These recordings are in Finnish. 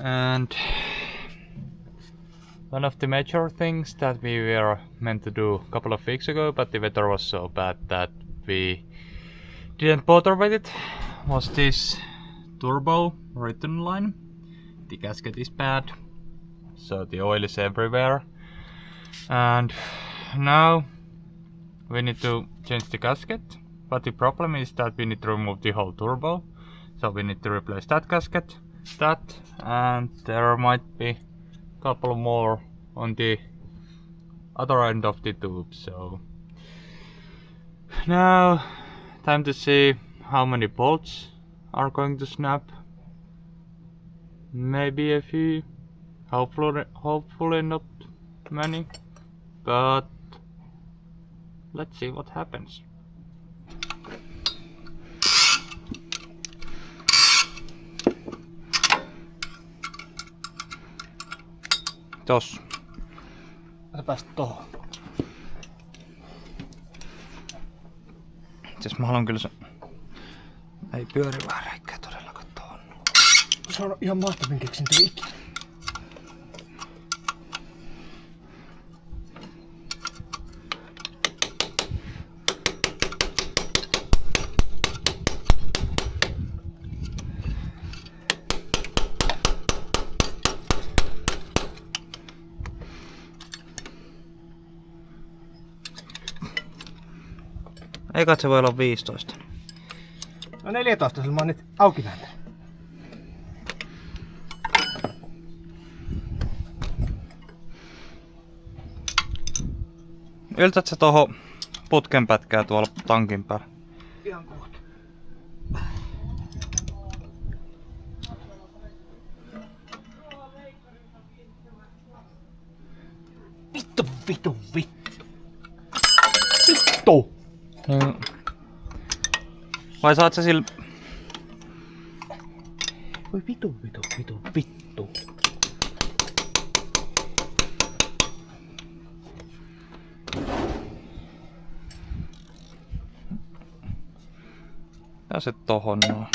And one of the major things that we were meant to do a couple of weeks ago, but the weather was so bad that we didn't bother with it, was this turbo return line. The gasket is bad, so the oil is everywhere. And now we need to change the gasket, but the problem is that we need to remove the whole turbo. So we need to replace that gasket, and there might be a couple more on the other end of the tube. So now time to see how many bolts are going to snap. Maybe a few, hopefully not many, but let's see what happens. Tossa. Sä pääsit tohon. Itses mä haluan kyllä se... Ei pyörivää reikkää todellakaan tohon. Se on ihan mahtavin keksintö ikinä. Eikä se voi olla 15. No 14, sillä mä oon nyt auki näitä. Yltät sä tohon putken pätkää tuolla tankin päällä? Ihan kohta. Vittu. Vai saat sä sillä... Voi vitu. Ja se tohon noin.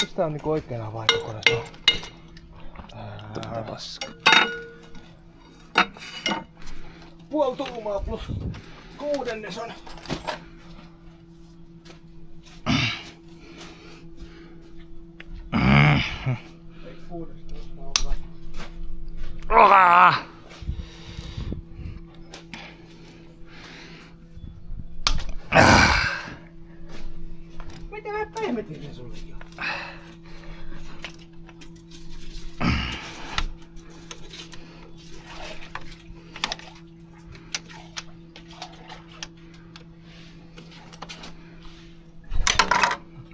Missä tää on niinku oikeena vaihtokoneessa? Tää paska. Puoli tuumaa plus 1/6 on. Ei 16 onkaan. Mitä mä pehmetin sen sulle jo?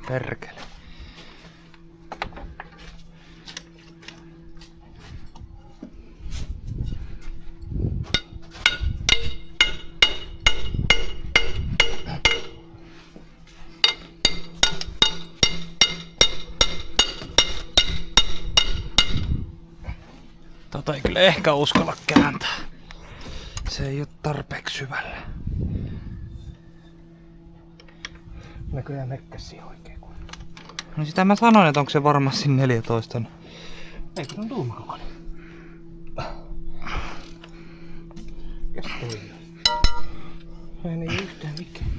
Perkele. Tota ei kyllä ehkä uskalla kääntää. Se ei oo tarpeeksi syvällä. Näköjään mekkäsi oikein. No sitä mä sanoin, että onko se varmasti 14. Ei kun on tuumakokoinen. Mikäs toi on? Ei niin yhtään mikään.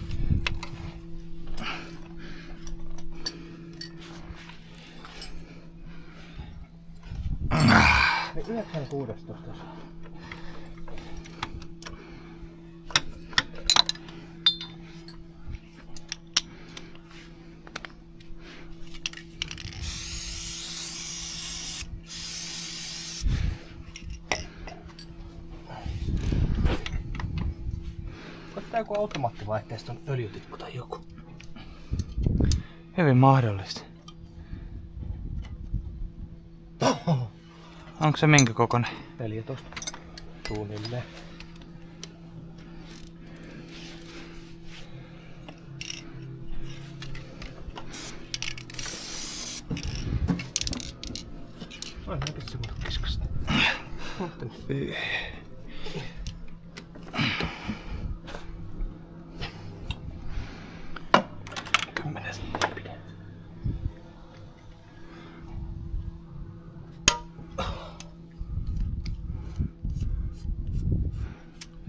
Ne 9/16. Koittaa joku automaattivaihteesta on öljytikku tai joku. Hyvin mahdollista. Onko se minkä kokoinen? 14. Suunnilleen. Ai näkö se mun kiskasta.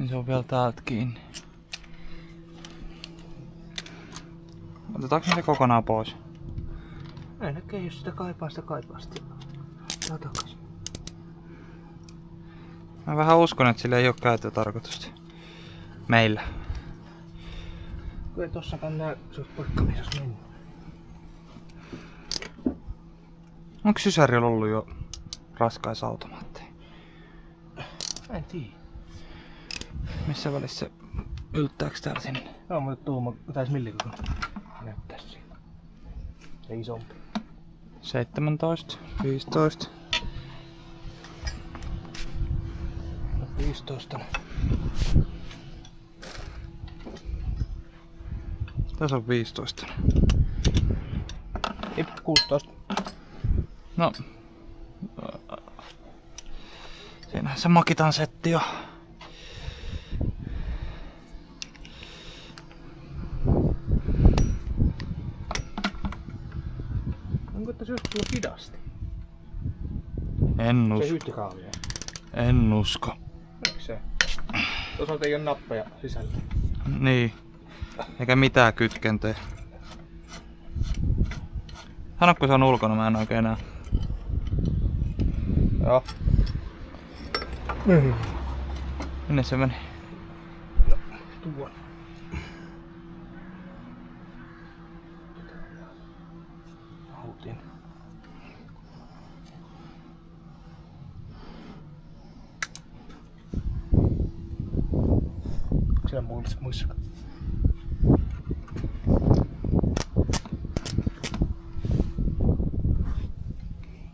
Niin se on vielä täältä kiinni. Otetaanko se kokonaan pois? Ainakin jos sitä kaipaa sitten. Tää takas. Mä vähän uskon, että sillä ei oo käyttötarkoitusta. Meillä. Kun ei tossakaan näy, se olisi poikkaamisessa mennyt. Onko sysärillä ollut jo raskaisautomaatteja? En tiedä. Missä välissä yltääks täällä sinne? Joo, mutta tuuma, taisi millikokoinen näyttää siinä. Se isompi. 17, 15. 15. Tässä on 15. Ei, 16. No. Siinähän se Makitan setti jo. Onko tässä joskus ollut hidasti? En Se usko. hyyttikaalia. En usko. Eikö se? Toisaalta ei oo nappeja sisällä. Niin. Eikä mitään kytkentöjä. Sanopko se on ulkona, mä en oikein näe. Joo. Minne se meni? Tuon. Haluttiin. Siellä muissa.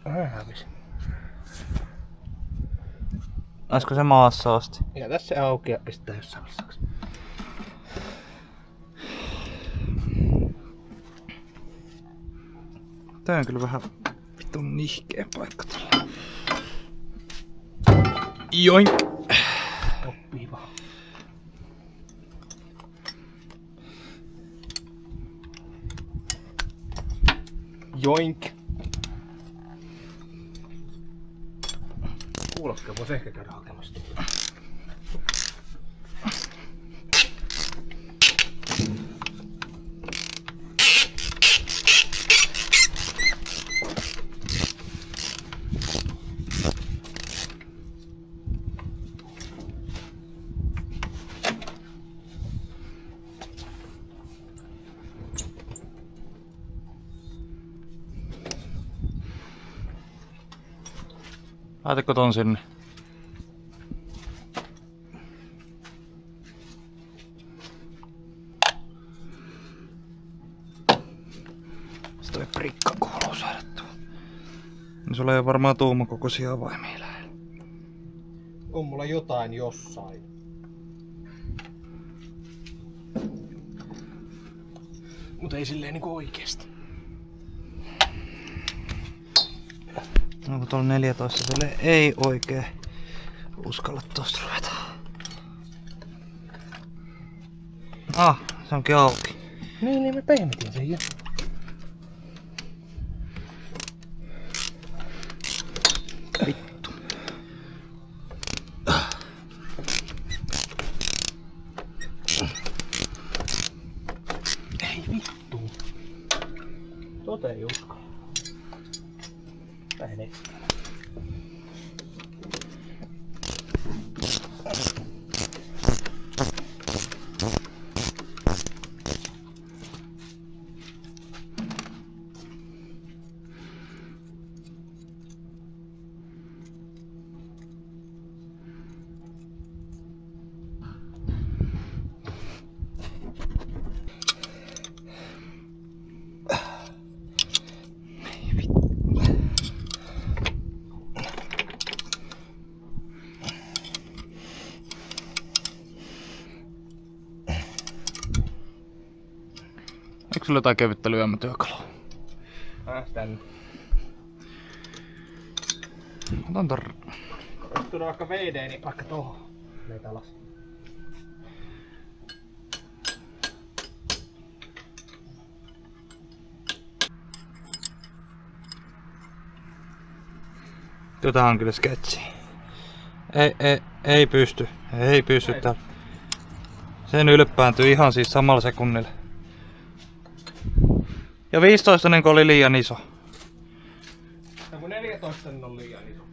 Hävisi. Olisiko se maassa asti? Ja tässä auki ja pistää jossain vaiheessa. Tää on kyllä vähän vitun nihkeä paikka tällä. Joink! Oppii vaan. Joink! Kuulostaa, vois ehkä käydä hakemassa. Laitatko ton sinne? Se toi prikka kuuluu saada tuolla. No sulla ei oo varmaan tuumakokoisia avaimia lähellä. On mulla jotain jossain. Mut ei silleen niinku oikeesti. Onko tuolla 14 sille ei oikein uskalla tosta ruveta. Ah, se onkin auki. Niin mä pehmitin sen jo. Vittu. Ei vittu. Tota ei uskalla. Näin ei. Eikö sulla jotain kevyttä lyömätyökalua? Tänne. Otan ton. Jos tulee vaikka VD, niin vaikka tohon. Meitä alas. Tää on kyllä sketsi. Ei pysty. Ei pysty täällä. Sen ylppääntyi ihan siis samalla sekunnilla. Ja 15 niin oli liian iso. Ja kun 14 niin on liian iso.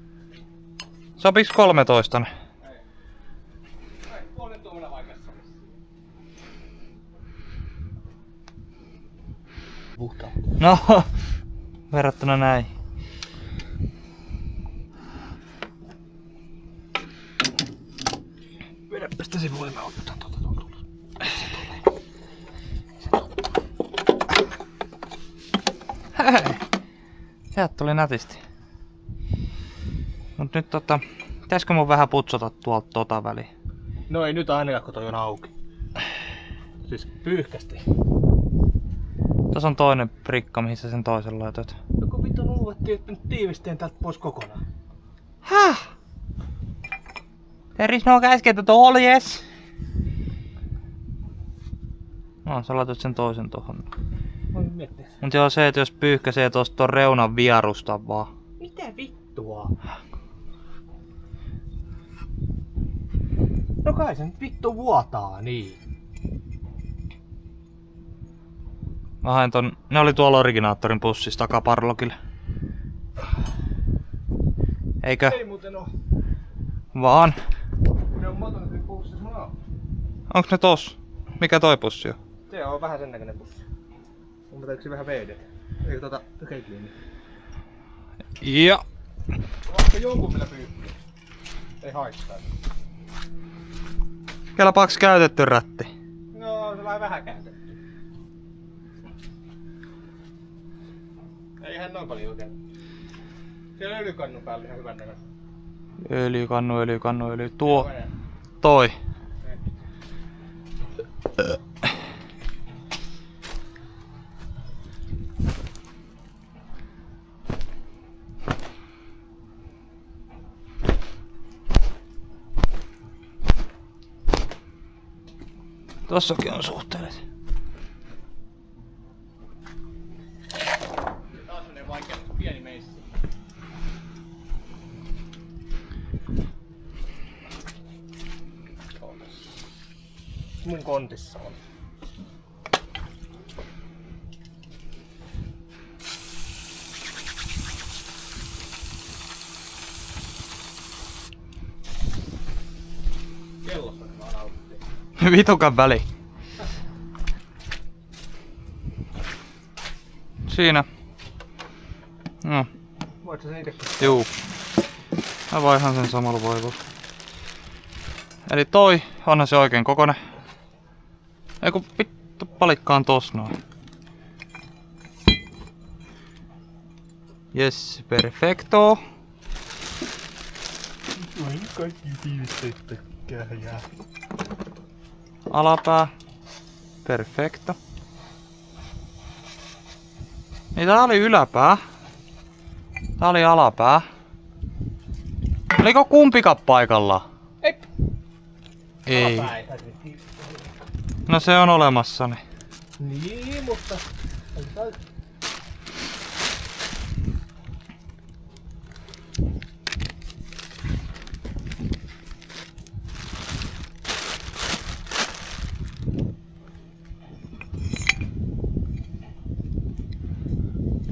Sopiks 13? Ei, puolen tuomalla vaikka sopisi. Puhtaa. No, verrattuna näin. Vedäpä sitä sivuille, mä otan tuota. Hei! Sieltä tuli nätisti. Mut nyt pitäisikö mun vähän putsata tuolta väliin? No ei nyt ainakaan, kun toi on auki. Siis pyyhkästi. Tässä on toinen prikka, mihin sä sen toisen laitoit. Joku vittu luuvettiin, että nyt tiivisteen täältä pois kokonaan. Häh? There is no gasket at all, yes. No, sä laitat sen toisen tohon. Voin miettiä. Mut joo se, että jos pyyhkäsee tosta ton reunan vierusta vaan. Mitä vittua? No kai se nyt vittu vuotaa niin. Mä hain ton, ne oli tuolla originaattorin pussissa takaparlokille. Eikö? Ei muuten oo. Vaan. Ne on motonetin pussissa mun auto. Onks ne tossa? Mikä toi pussi on? Se on vähän sen näköinen pussi. Mun täytyy vähän vedet. Eikö keitliini? Ja. Vaikka jonkun millä pyyhkiä. Ei haittaa. Kelpaaks käytetty rätti? No se vähän käytetty. Eihän noin paljon käy. Siellä on öljykannun päällä ihan hyvän näköistä. Öljykannu. Tuo. Toi. Tossakin on suhteelliset. Taas menee vaikea pieni meissi. Mun kontissa on. Kellossa ne vaan auttiin. Vitukan väli. Siinä. No. Voit sä sen itekin? Juu. Mä vaihan sen samalla voivolla. Eli toi, onhan se oikein kokonen. Eiku vittu palikkaan tossa noin. Yes, perfecto. Noin kaikki tiivistettäkään jää. Alapää. Perfecto. Niin tää oli yläpää. Tää oli alapää. Oliko kumpikaan paikalla? Ei. Ei. No se on olemassa niin. Niin, mutta...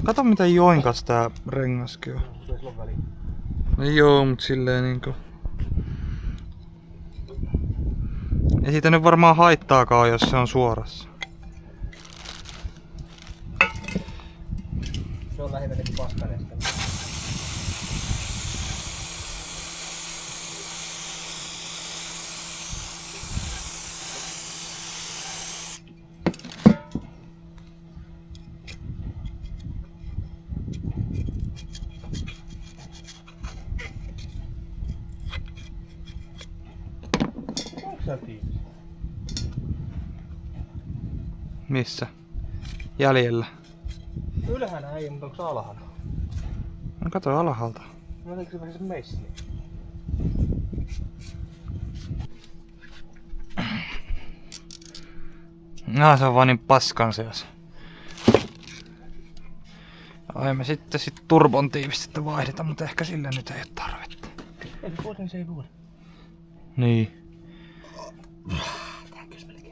Kato mitä joinkas tää rengaskin on. No joo, mut silleen niinku... Ei siitä nyt varmaan haittaakaan, jos se on suorassa. Se on lähinnä niinku paskaneesta. Onko sä tiivis? Missä? Jäljellä. Ylhäällä ei, mutta onko se alhaalla? No kato alhaalta. Mä teekö vähän sen meissi? No se on vaan niin paskan seas. Ai me sitten turbon tiivistettä vaihdeta, mutta ehkä sillä nyt ei oo tarvetta. Ei vuoden se ei vuoden. Niin. Tääkö se melkein?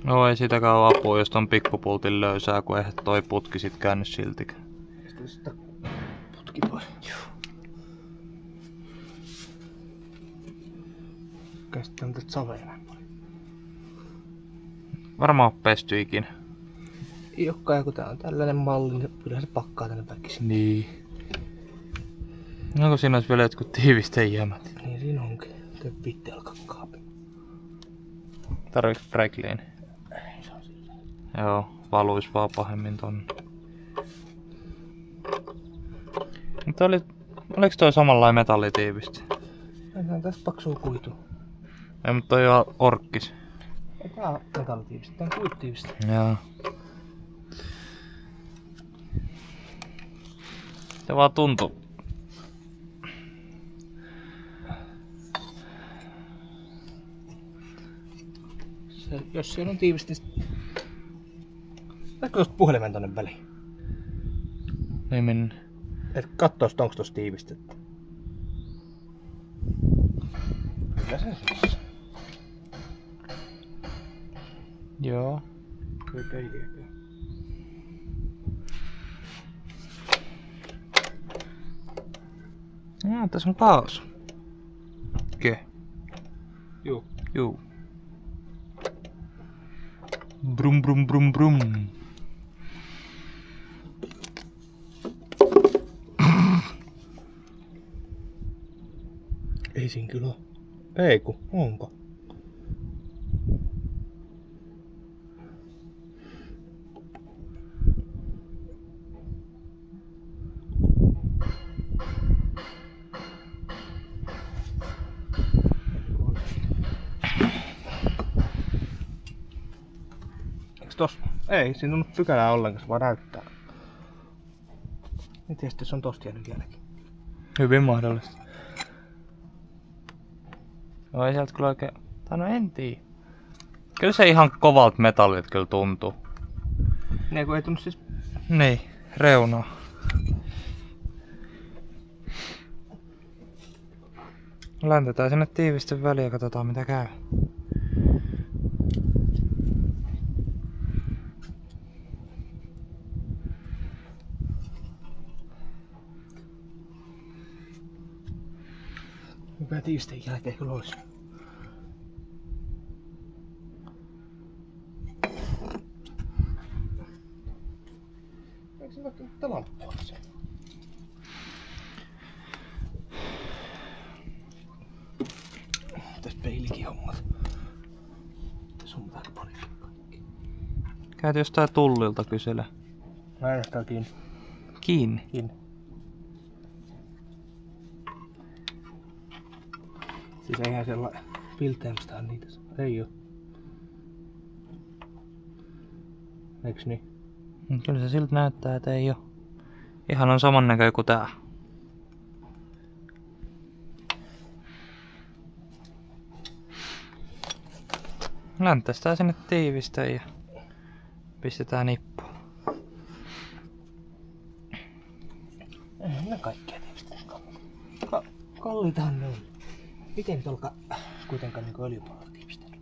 No ei sitäkään ole apua, jos ton pikkupultin löysää, kun eihän toi putki sit käänny siltikään. Sitten putki pois. Käsittää tästä savea näin paljon. Varmaan oo pesty ikinä. Jokka, kun tää on tällainen malli, niin kyllä se pakkaa tänne väkisin. Niin. Onko siinä olisi vielä jotkut tiivisteijämät? Niin siinä onkin. Tää vitti alkaa kaapi. Tarviiko brake clean? Ei, se on sillä. Joo, valuis vaan pahemmin tonne. Mutta oliko toi samanlainen metallitiiviste? Tää on tässä paksua kuitu. Ei, mutta toi on orkkis. Ei tää on metallitiivistä, tää on kuitutiivistä. Joo. Se vaan tuntuu. Se, jos siellä on tiivistä, niin lähdekö tosta puhelimen tonne väliin? Ei mennä. Et kattoo, onko tossa tiivistettä. Kyllä se siis. Joo. Kyllä peiliäkö. Tässä on kaasu. Ke? Juu. Juu. Brum brum brum brum. Ei siinä kyllä oo. Ei ku, onko? Eiks tossa? Ei, siinä on pykälää ollenkaan, se vaan näyttää. En tiedä, jos on tosta jäänyt jälki. Hyvin mahdollista. No ei sieltä kyllä oikein... Tai no en tiedä. Kyllä se ihan kovalta metallit kyllä tuntuu. Niin kun ei tunnu siis... Niin, reunaa. Läntetään sinne tiivisten väliin ja katsotaan mitä käy. Hyvä tiisteen jälkeen kyllä olisi. Eikö se vaikka nyt lamppua se? Tässä peilikin hommat. Tässä on vähän paljon kaikki. Käytiin jostain tullilta kysellä. Mä en kiinni. Kiinni. Kiinni. Siis eihän siellä pilteämistä niitä. Ei oo. Eiks niin? Kyllä se siltä näyttää, että ei oo. Ihan on saman näköinen kuin tää. Läntästään sinne tiivisteen ja pistetään nippuun. Eihän ne kaikkea tiivistä. Kalliitahan ne on. Miten nyt olkaa kuitenkaan niinku öljypuolella tiivistänyt?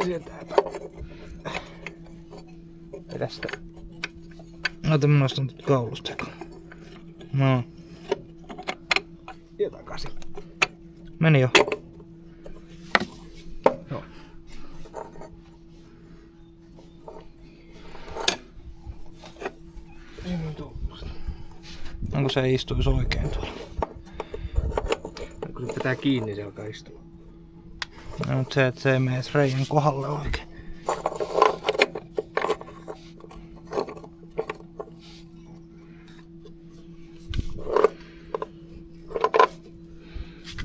Sieltäpä. Tästä. Ota mä nostan tuota kaulusta. No. Ja takaisin. Meni jo. Joo. Siinä on tuollaista. Onko se istuis oikein tuolla? Kun se pitää kiinni, se alkaa istua. No, mutta se, että se ei mene reijän kohdalle oikein.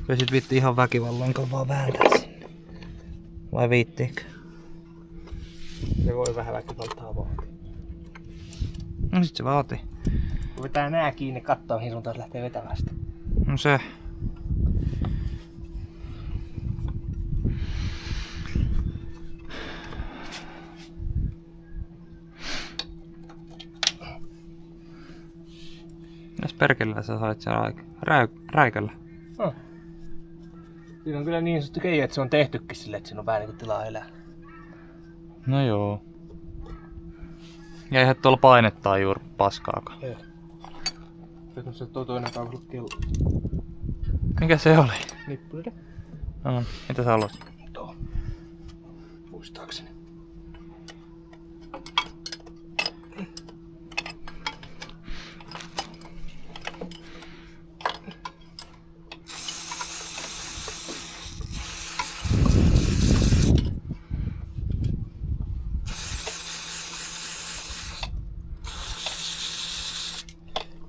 Kyllä sit viitti ihan väkivallankaan vaan vääntää sinne. Vai viittiinkö? Se voi vähän väkivaltaa vaatia. No sit se vaati. Kun vetää nää kiinni, kattoo mihin suuntaan se lähtee vetämään sitä. No se. Mitäs perkellä sä sait sen räikällä? Oh. Siinä on kyllä niin sanottu keijä, että se on tehtykin sille, että siinä on vähän niinku tilaa elää. No joo. Ja eihän tuolla painettaa juuri paskaakaan. Ei. Nyt se toi toinen kaukalla kello. Mikä se oli? Nippulide. No, mitä sä haluaisit? Tuo. Muistaakseni.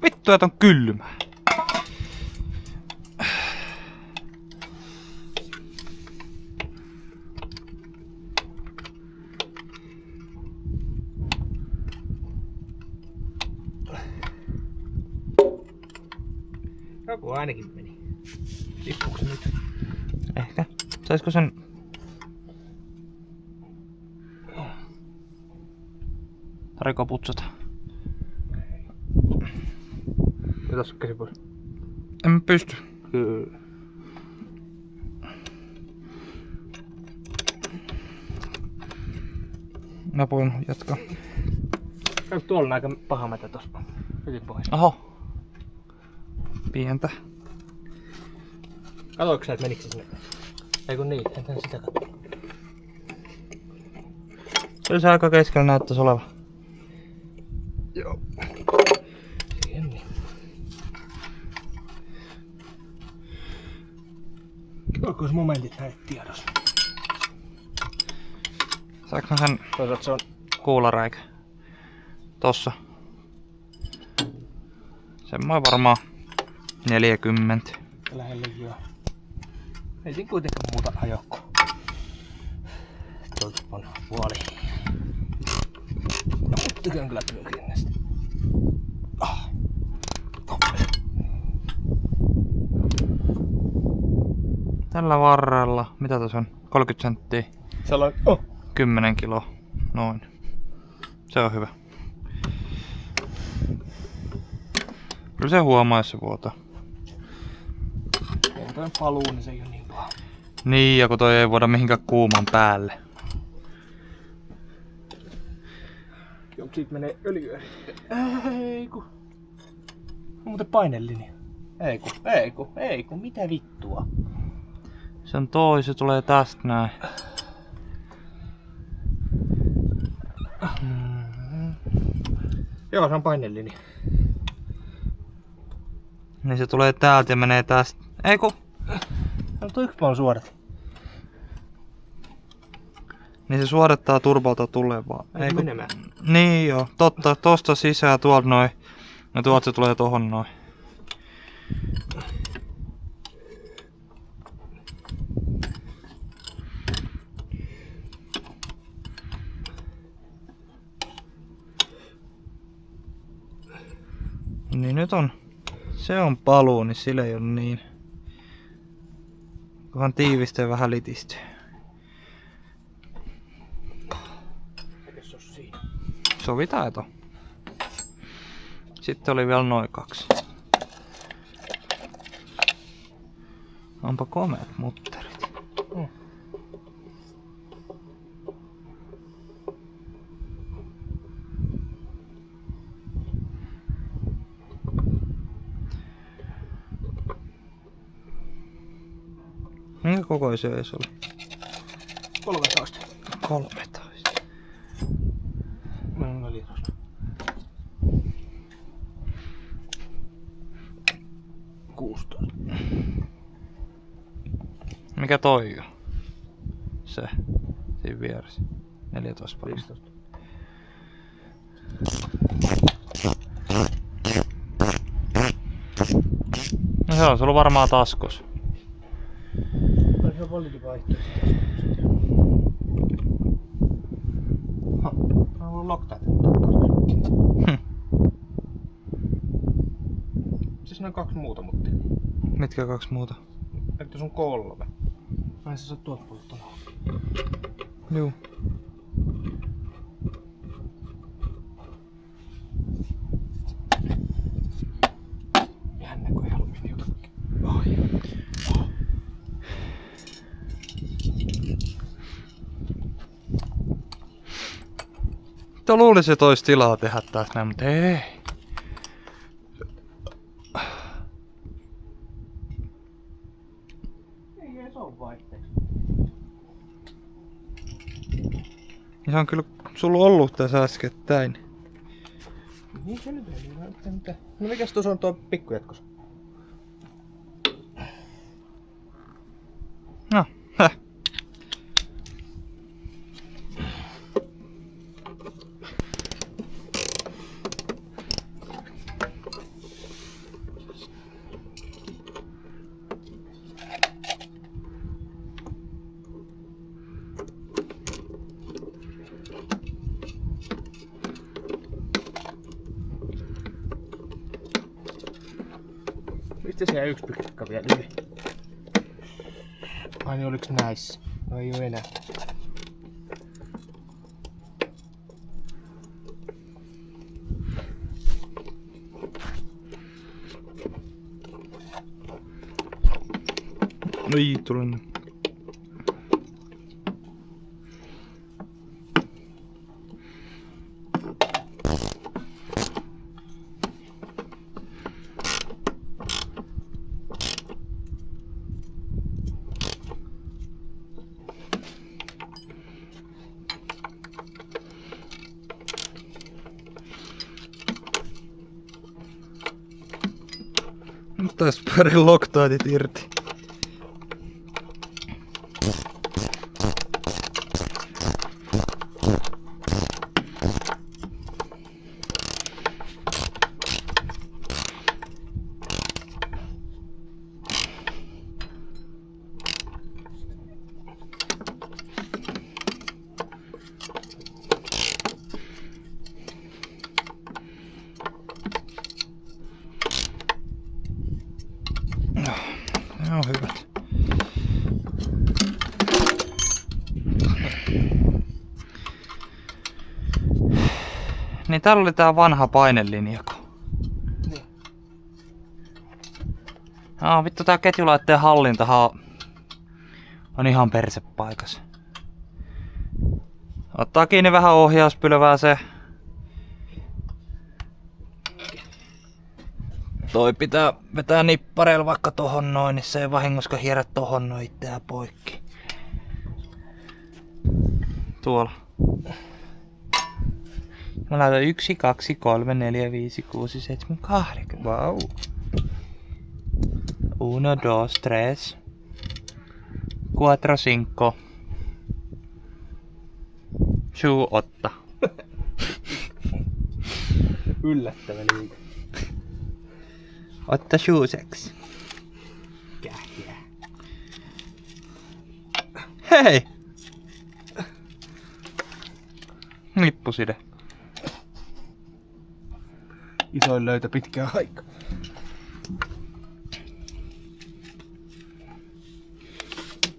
Vittu, et on kylmä. Joku ainakin meni. Tippuuko se nyt? Ehkä. Saisiko sen... Tariko putsata? Otas käsi pois. En mä pysty. Kyllä. Mä voin jatkaa. Käy tuolla on aika paha mätä tossa. Heti pois. Oho. Pientä. Katoiko sä, et menikö se sinne? Ei kun niin, enhän sitä katso. Kyllä se aika keskellä näyttäisi olevan. Joo. Siihen niin. Olkois momentit näitä tiedossa? Saanko mä sen Toisaalta se on... kuularäikä? Tossa. Semmoinen varmaan 40. Lähelle joo. Ei siinä kuitenkaan muuta ajokko. Tuolta on puoli. No mutta on kyllä työkiinnestä. Ah. Tällä varrella, mitä tuossa on? 30 senttiä. Sellainen, oh. 10 kiloa. Noin. Se on hyvä. Kyllä se huomaa, jos se vuotaa. Ja toi paluu, niin se ei oo niin paha. Niin, ja kun toi ei vuoda mihinkään kuuman päälle. Joo, siitä menee öljyä sitten. Ei ku. On muuten painelinja. Ei ku, mitä vittua? Se on toi, se tulee tästä näin. Joo, se on painelinja. Niin se tulee täältä ja menee tästä. Ei ku. No tuo yksi on suorat. Niin se suodattaa turbolta tulevaa. Ei ku. Menemään. Niin joo, totta. Tosta sisään tuolta noin. No tuolta se tulee tohon noin. Niin nyt on. Se on paluu, niin sillä ei ole niin. Kunhan tiivistyy vähän litistyy. Eikös se oo siinä? Sovitaan eto. Sitten oli vielä noin 2. Onpa komeat mutterit. Mm. Minkä kokoisia se oli? 13. 13. Mä oon 14. Mikä toi on? Se. Siinä vieressä. 14 paljon. 15. No se on sulla varmaan taskus. Se on paljon vaihtoehtoja. Mä oon Loctite. Siis noin 2 muuta mutta. Mitkä 2 muuta? Eikö sun 3? Ai sä saat tuolta puolelta auki. Juu. Vittu luulisin, että olisi tilaa tehdä taas näin, mutta ei. Ei edes oo vaihteeksi. Se on kyllä sulla ollut tässä äskettäin. Niin se nyt ei mitä. No mikäs tuossa on tuo pikkujatkos? No, häh. Mistä siellä yksi pikka vielä yli? Ai niin oliks näissä? No ei oo enää. Ei tule. Taas pari Loctitet irti. Ne on hyvät. Niin täällä oli tää vanha painelinjako. Niin. Vittu tää ketjulaitteen hallintahan on ihan persepaikas. Ottaa kiinni vähän ohjauspylvää se. Toi pitää vetää nippareilla vaikka tohon noin, niin se ei vahingossa hierä tohon noin itseään poikki. Tuolla. Mä laitan 1, 2, 3, 4, 5, 6, 7, 8. Vau. 1, 2, 3, 4, 5, 7, 8. Yllättävä liike. Otta suuseksi. Kähjää. Hei! Nippuside. Isoin löytö pitkään aikaa.